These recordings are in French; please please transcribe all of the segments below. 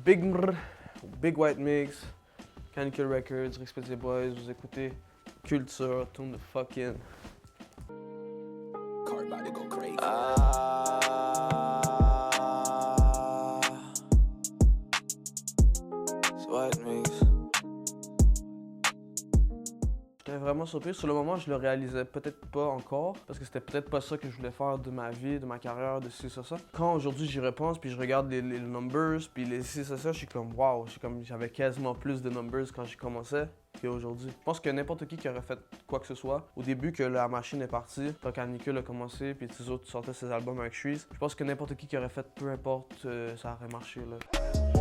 Big Mr, Big White Mix, Canicule Records, Respected Boys, vous écoutez Culture, tune the fuck in. White Mix. J'étais vraiment surpris. Sur le moment, je le réalisais peut-être pas encore, parce que c'était peut-être pas ça que je voulais faire de ma vie, de ma carrière, de ci, ça. Quand aujourd'hui j'y repense, puis je regarde les numbers, puis les ci, ça, je suis comme wow, j'avais quasiment plus de numbers quand j'ai commencé qu'aujourd'hui. Je pense que n'importe qui aurait fait quoi que ce soit, au début que la machine est partie, quand Canicule a commencé, puis les autres sortaient ses albums avec Shreeze, je pense que n'importe qui aurait fait peu importe, ça aurait marché là.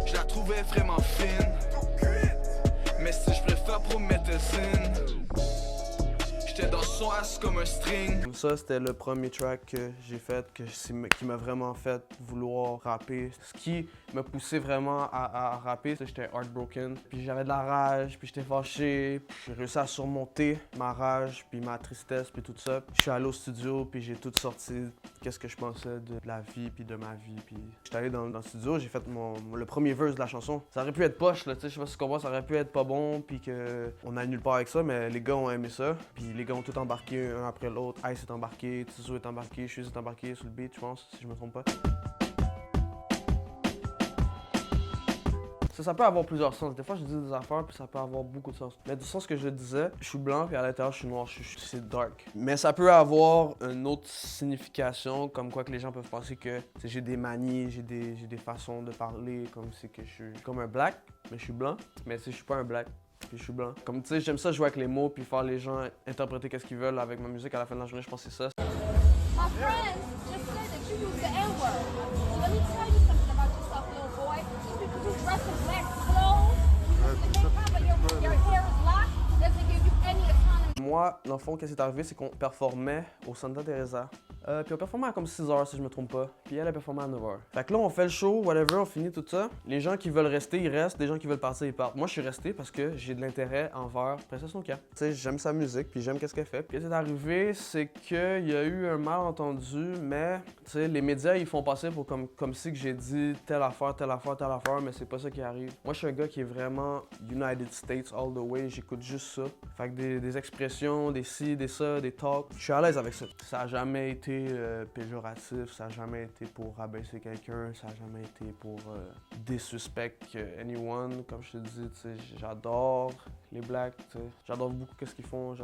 Je la trouvais vraiment fine, mais si je préfère promettre j'étais dans son ass comme un string. Comme ça, c'était le premier track que j'ai fait, qui m'a vraiment fait vouloir rapper. Ce qui m'a poussé vraiment à rapper, c'est que j'étais heartbroken. Puis j'avais de la rage, puis j'étais fâché. Puis j'ai réussi à surmonter ma rage, puis ma tristesse, puis tout ça. Je suis allé au studio, puis j'ai tout sorti, qu'est-ce que je pensais de la vie, puis de ma vie. Puis j'étais allé dans le studio, j'ai fait le premier verse de la chanson. Ça aurait pu être poche, là, tu sais, je sais pas si tu comprends, ça aurait pu être pas bon, puis qu'on a nulle part avec ça, mais les gars ont aimé ça. Puis les gars ont tout embarqué un après l'autre. Ice est embarqué, Tizo est embarqué, Shreeze est embarqué sur le beat, je pense, si je me trompe pas. Ça peut avoir plusieurs sens. Des fois, je dis des affaires, puis ça peut avoir beaucoup de sens. Mais du sens que je disais, je suis blanc, puis à l'intérieur, je suis noir. C'est dark. Mais ça peut avoir une autre signification, comme quoi que les gens peuvent penser que j'ai des manies, j'ai des façons de parler, comme c'est que je suis comme un black, mais je suis blanc. Mais je suis pas un black. Puis je suis blanc. Comme tu sais, j'aime ça jouer avec les mots puis faire les gens interpréter qu'est-ce qu'ils veulent avec ma musique. À la fin de la journée, je pense que c'est ça. My friends just said that you use the N-word. So let me tell you something about yourself, little boy. Just because you dress in black clothes, your hair is locked, doesn't give you any autonomy. Moi, dans le fond, qu'est-ce qui est arrivé, c'est qu'on performait au Santa Teresa. Puis on performait à comme 6 h si je me trompe pas. Puis elle a performé à 9 h. Fait que là, on fait le show, whatever, on finit tout ça. Les gens qui veulent rester, ils restent. Les gens qui veulent partir, ils partent. Moi, je suis resté parce que j'ai de l'intérêt envers Princess Nokia. Tu sais, j'aime sa musique, puis j'aime qu'est-ce qu'elle fait. Puis ce qui est arrivé, c'est qu'il y a eu un malentendu, mais tu sais, les médias, ils font passer pour comme si que j'ai dit telle affaire, mais c'est pas ça qui arrive. Moi, je suis un gars qui est vraiment United States all the way. J'écoute juste ça. Fait que des expressions, des ci, des ça, des talks. Je suis à l'aise avec ça. Ça a jamais été péjoratif, ça n'a jamais été pour rabaisser quelqu'un, ça n'a jamais été pour disrespect anyone. Comme je te dis, j'adore les blacks, j'adore beaucoup ce qu'ils font,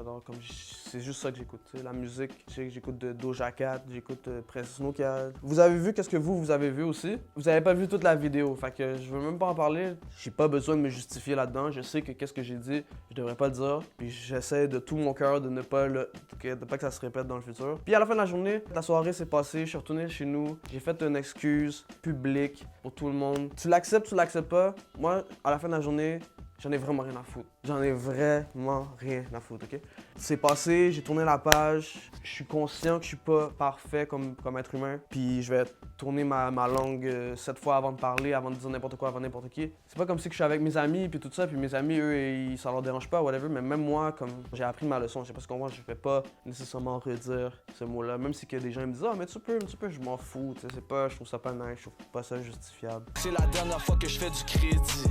c'est juste ça que j'écoute, la musique. J'écoute de Doja Cat, j'écoute Princess Nokia. Vous avez vu qu'est-ce que vous avez vu aussi? Vous avez pas vu toute la vidéo, fait que je veux même pas en parler. J'ai pas besoin de me justifier là-dedans, je sais que qu'est-ce que j'ai dit, je devrais pas le dire, puis j'essaie de tout mon cœur de ne pas que ça se répète dans le futur. Puis à la fin de la journée, la soirée s'est passée, je suis retourné chez nous, j'ai fait une excuse publique pour tout le monde. Tu l'acceptes, tu l'acceptes pas, moi, à la fin de la journée, j'en ai vraiment rien à foutre. J'en ai vraiment rien à foutre, ok? C'est passé, j'ai tourné la page, je suis conscient que je suis pas parfait comme être humain, puis je vais tourner ma langue 7 fois avant de parler, avant de dire n'importe quoi, avant n'importe qui. C'est pas comme si que je suis avec mes amis, puis tout ça, puis mes amis, eux, ça leur dérange pas, whatever, mais même moi, comme j'ai appris ma leçon, je sais pas ce qu'on voit, je vais pas nécessairement redire ce mot-là, même si que des gens me disent « Ah, mais tu peux, je m'en fous, tu sais, c'est pas, je trouve ça pas nice, je trouve pas ça justifiable. » C'est la dernière fois que je fais du crédit.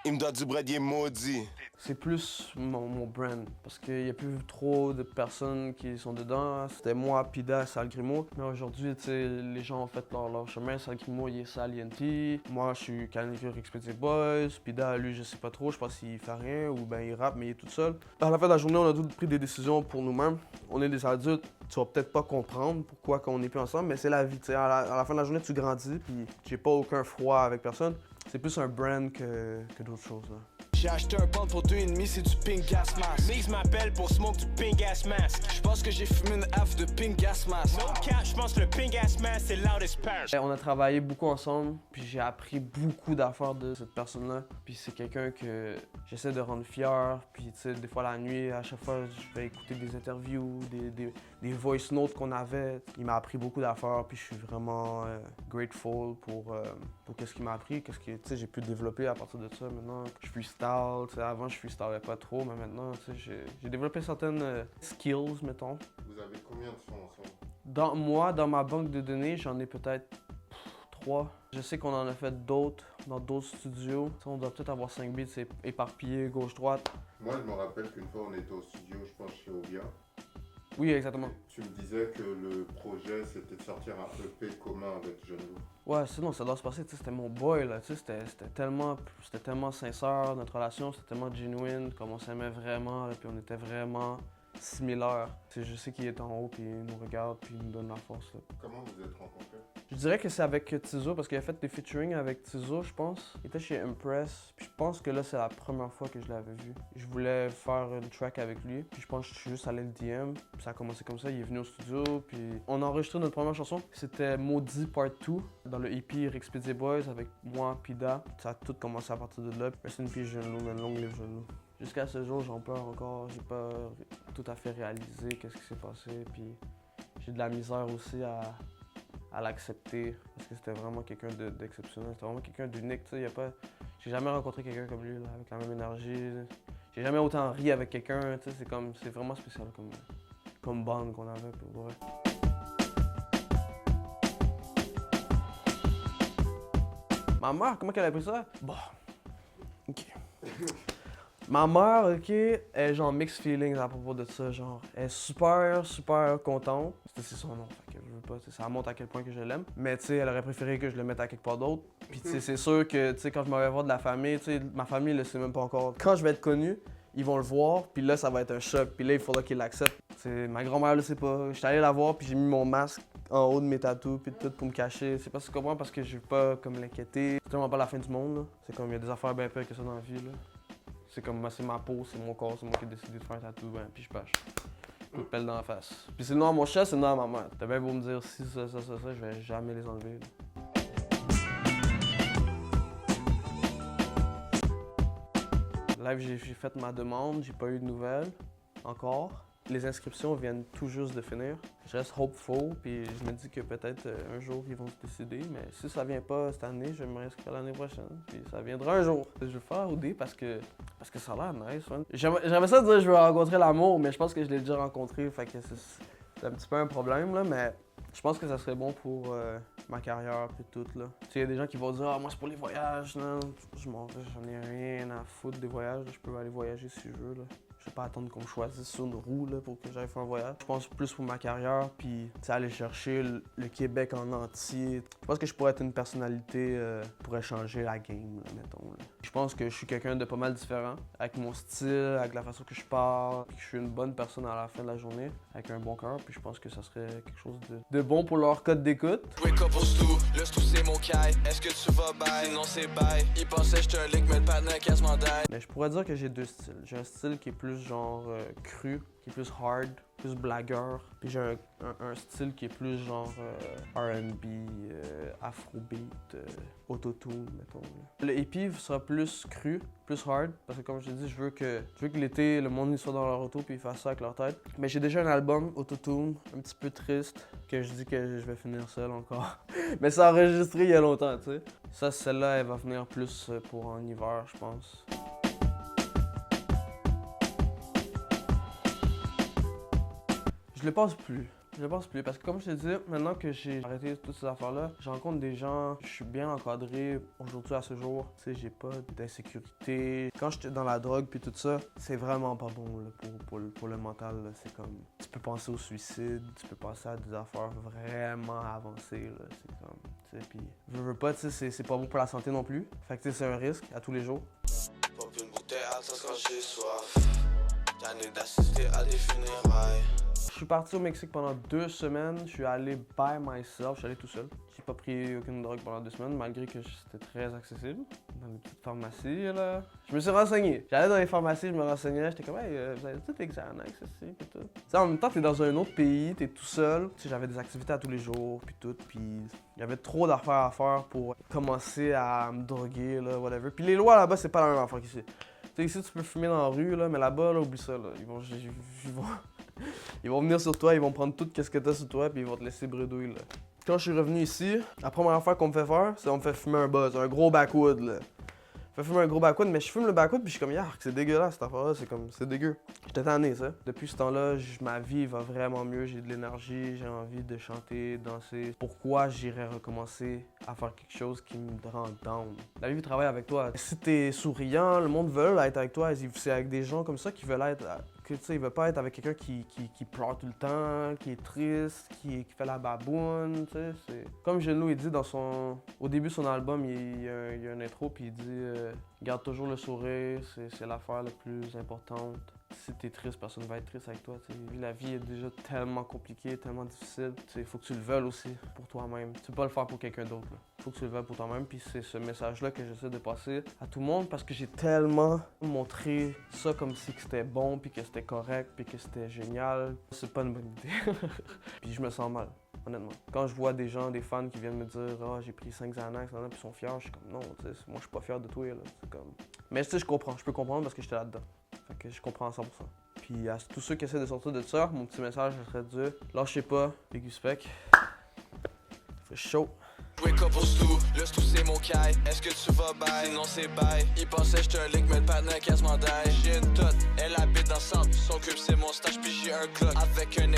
Il me doit du bread, il est maudit. C'est plus mon brand, parce qu'il n'y a plus trop de personnes qui sont dedans. C'était moi, Pida, Sal Grimo. Mais aujourd'hui, tu sais, les gens ont fait leur chemin. Sal Grimo, il est Sal INT. Moi, je suis Canicule Respected Boys. Pida, lui, je sais pas trop. Je sais pas s'il fait rien ou ben il rappe, mais il est tout seul. À la fin de la journée, on a tous pris des décisions pour nous-mêmes. On est des adultes. Tu vas peut-être pas comprendre pourquoi on n'est plus ensemble, mais c'est la vie. À la fin de la journée, tu grandis, puis j'ai pas aucun froid avec personne. C'est plus un brand que d'autres choses, là. J'ai acheté un pound pour 2,5, c'est du pink gas mask. Mix m'appelle pour smoke du pink gas mask. J'pense que j'ai fumé une half de pink gas mask. No cap, j'pense que le pink gas mask c'est loudest punch. On a travaillé beaucoup ensemble, puis j'ai appris beaucoup d'affaires de cette personne-là. Puis c'est quelqu'un que j'essaie de rendre fier, puis tu sais, des fois la nuit, à chaque fois, je vais écouter des interviews, des voice notes qu'on avait. Il m'a appris beaucoup d'affaires, puis je suis vraiment grateful pour qu'est-ce qu'il m'a appris, qu'est-ce que j'ai pu développer à partir de ça. Maintenant, je freestyle. Avant, je freestylais pas trop, mais maintenant, j'ai développé certaines skills, mettons. Vous avez combien de sons ensemble? Dans ma banque de données, j'en ai peut-être 3. Je sais qu'on en a fait d'autres dans d'autres studios. T'sais, on doit peut-être avoir 5 beats éparpillés gauche-droite. Moi, je me rappelle qu'une fois, on était au studio, je pense, chez Ovia. Oui, exactement. Tu me disais que le projet, c'était de sortir un EP commun avec Jeune Loup. Ouais, sinon, ça doit se passer. C'était mon boy, là. C'était tellement sincère, notre relation. C'était tellement genuine, comme on s'aimait vraiment, là, puis on était vraiment similaires. Je sais qu'il est en haut, puis il nous regarde, puis il nous donne la force, là. Comment vous êtes rencontrés? Je dirais que c'est avec Tizo, parce qu'il a fait des featuring avec Tizo, je pense. Il était chez Impress, puis je pense que là, c'est la première fois que je l'avais vu. Je voulais faire une track avec lui, puis je pense que je suis juste allé le DM, puis ça a commencé comme ça. Il est venu au studio, puis on a enregistré notre première chanson. C'était Maudit Part 2, dans le EP Rexpédié Boys, avec moi, Pida. Ça a tout commencé à partir de là. Rest in peace, Jeune Loup, long live Jeune Loup. Jusqu'à ce jour, j'en pleure encore. J'ai pas tout à fait réalisé qu'est-ce qui s'est passé, puis j'ai de la misère aussi à l'accepter, parce que c'était vraiment quelqu'un d'exceptionnel, c'était vraiment quelqu'un d'unique, tu sais, j'ai jamais rencontré quelqu'un comme lui, là, avec la même énergie, j'ai jamais autant ri avec quelqu'un, tu sais, c'est vraiment spécial comme bande qu'on avait, pour vrai. Ma mère, comment qu'elle a pris ça? Bon, ok. Ma mère, ok, elle est genre mixed feelings à propos de ça, genre, elle est super contente. C'est son nom, fait que je veux pas, ça montre à quel point que je l'aime. Mais tu sais, elle aurait préféré que je le mette à quelque part d'autre. Puis tu sais, c'est sûr que, tu sais, quand je m'en vais voir de la famille, tu sais, ma famille le sait même pas encore. Quand je vais être connu, ils vont le voir, puis là, ça va être un choc, puis là, il faudra qu'ils l'acceptent. Ma grand-mère le sait pas. J'étais allé la voir, puis j'ai mis mon masque en haut de mes tatous, puis tout pour me cacher. C'est pas si comprends parce que je veux pas comme l'inquiéter. C'est tellement pas la fin du monde, là. C'est comme, il y a des affaires bien pires que ça dans la vie, là. C'est comme, c'est ma peau, c'est mon corps, c'est moi qui ai décidé de faire un tatou, ben, puis je pêche. Coup de pelle dans la face. Puis c'est le nom à mon chat, c'est le nom à ma mère. T'as bien beau me dire si ça, je vais jamais les enlever, là. Live, j'ai fait ma demande, j'ai pas eu de nouvelles encore. Les inscriptions viennent tout juste de finir. Je reste hopeful, puis je me dis que peut-être un jour ils vont se décider, mais si ça vient pas cette année, je vais me réinscrire l'année prochaine, puis ça viendra un jour. Je vais faire OD parce que ça a l'air nice. Hein. J'aimerais ça dire que je veux rencontrer l'amour, mais je pense que je l'ai déjà rencontré, fait que c'est un petit peu un problème, là, mais je pense que ça serait bon pour ma carrière puis tout, là. Tu sais, il y a des gens qui vont dire « Ah, moi c'est pour les voyages, non. » J'en ai rien à foutre des voyages, là. Je peux aller voyager si je veux, là. Je vais pas attendre qu'on me choisisse sur une roue là, pour que j'aille faire un voyage. Je pense plus pour ma carrière, puis aller chercher le Québec en entier. Je pense que je pourrais être une personnalité pour changer la game, là, mettons. Là. Je pense que je suis quelqu'un de pas mal différent, avec mon style, avec la façon que je parle, puis que je suis une bonne personne à la fin de la journée, avec un bon cœur, puis je pense que ça serait quelque chose de bon pour leur code d'écoute. Wake up au stu, le stu c'est mon caille. Est-ce que tu vas bye? Sinon c'est bye. Il pensait j'étais un lick, mais le patin quasiment die. Mais je pourrais dire que j'ai deux styles. J'ai un style qui est plus genre cru, qui est plus hard, plus blagueur. Puis j'ai un style qui est plus genre R&B, afrobeat, autotune, mettons. Là. Le EP sera plus cru, plus hard, parce que comme je te dis, je veux que l'été, le monde soit dans leur auto puis ils fassent ça avec leur tête. Mais j'ai déjà un album autotune, un petit peu triste, que je dis que je vais finir seul encore. Mais c'est enregistré il y a longtemps, tu sais. Ça, celle-là, elle va venir plus pour en hiver, je pense. Je le pense plus. Je le pense plus parce que comme je te dis, maintenant que j'ai arrêté toutes ces affaires-là, je rencontre des gens, je suis bien encadré aujourd'hui à ce jour. Tu sais, j'ai pas d'insécurité. Quand j'étais dans la drogue puis tout ça, c'est vraiment pas bon là, pour le mental. C'est comme, tu peux penser au suicide, tu peux penser à des affaires vraiment avancées. Là. C'est comme, tu sais, puis veux pas, tu sais, c'est pas bon pour la santé non plus. Fait que tu sais, c'est un risque à tous les jours. Pop une bouteille à tasse quand j'ai soif. Tanné d'assister à des funérailles. Je suis parti au Mexique pendant 2 semaines. Je suis allé by myself. Je suis allé tout seul. J'ai pas pris aucune drogue pendant 2 semaines, malgré que c'était très accessible. Dans les petites pharmacies, là. Je me suis renseigné. J'allais dans les pharmacies, je me renseignais. J'étais comme, hey, vous avez tout les Xanax ici, pis tout. T'sais, en même temps, t'es dans un autre pays, t'es tout seul. T'sais, j'avais des activités à tous les jours, puis tout. Puis il y avait trop d'affaires à faire pour commencer à me droguer, là, whatever. Puis les lois là-bas, c'est pas la même affaire qu'ici. T'sais, ici, tu peux fumer dans la rue, là, mais là-bas, là, oublie ça, là. Ils vont venir sur toi, ils vont prendre tout ce que t'as sur toi, puis ils vont te laisser bredouille, là. Quand je suis revenu ici, la première affaire qu'on me fait faire, c'est qu'on me fait fumer un buzz, un gros backwood, là. Fait fumer un gros backwood, mais je fume le backwood puis je suis comme, yark, c'est dégueulasse cette affaire-là, c'est dégueu. J'étais tanné, ça. Depuis ce temps-là, ma vie va vraiment mieux, j'ai de l'énergie, j'ai envie de chanter, danser. Pourquoi j'irais recommencer à faire quelque chose qui me rend down? La vie veut travailler avec toi. Si t'es souriant, le monde veut être avec toi, c'est avec des gens comme ça qui veulent être... Que, tu sais, il veut pas être avec quelqu'un qui pleure tout le temps, qui est triste, qui fait la baboune, tu sais. Comme Geno, il dit au début de son album, il y a un intro, puis il dit garde toujours le sourire, c'est l'affaire la plus importante. Si t'es triste, personne va être triste avec toi, tu sais. La vie est déjà tellement compliquée, tellement difficile. Il faut que tu le veuilles aussi pour toi-même. Tu peux pas le faire pour quelqu'un d'autre. Il faut que tu le veuilles pour toi-même, puis c'est ce message-là que j'essaie de passer à tout le monde parce que j'ai tellement montré ça comme si c'était bon, puis que c'était correct, puis que c'était génial. C'est pas une bonne idée. Puis je me sens mal, honnêtement. Quand je vois des gens, des fans qui viennent me dire « Ah, j'ai pris 5 Xanax, puis ils sont fiers », je suis comme « Non, tu sais, moi je suis pas fier de toi, là. » C'est comme... Mais tu sais, je comprends, je peux comprendre parce que j'étais là-dedans. Fait que je comprends à 100%. Puis à tous ceux qui essaient de sortir de ça, mon petit message serait de dire « Lâchez pas, Big Spec. » Fait chaud. Wake up au stou, le stou c'est mon caille. Est-ce que tu vas bail? Sinon c'est bail. Il pensait j'étais un link, mais le partenaire quasiment d'ail. J'ai une toute, elle habite dans le centre. Son cube c'est mon stage, puis j'ai un clock avec un